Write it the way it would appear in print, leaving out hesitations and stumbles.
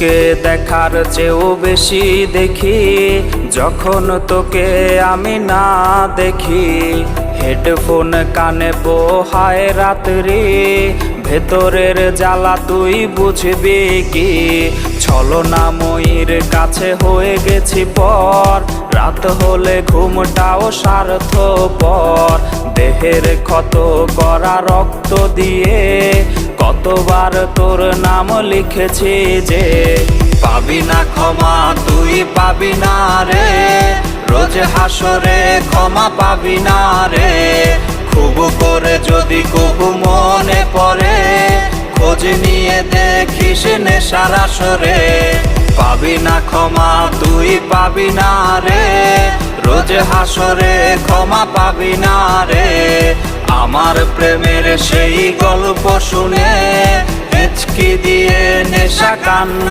চোখে দেখার চেয়েও বেশি দেখি যখন তোকে আমি না দেখি। হেডফোন কানে পোহায় রাত্রি, ভেতরের জ্বালা তুই বুঝবি কি। ছলনাময়ীর কাছে হয়ে গেছি পর, রাত হলে ঘুমটাও স্বার্থপর। দেহের ক্ষত করা রক্ত দিয়ে কতবার তোর নাম লিখেছি যে, পাবি না ক্ষমা তুই পাবি না রে, রোজ হাসরে ক্ষমা পাবি না রে। খুব করে যদি কবু মনে পড়ে, খোঁজ নিয়ে দেখিস নেশার আসরে। পাবি না ক্ষমা তুই পাবি না রে, রোজ হাসরে ক্ষমা পাবি না রে। আমার প্রেমের সেই গল্প শুনে হেঁচকি দিয়ে নেশা কান্না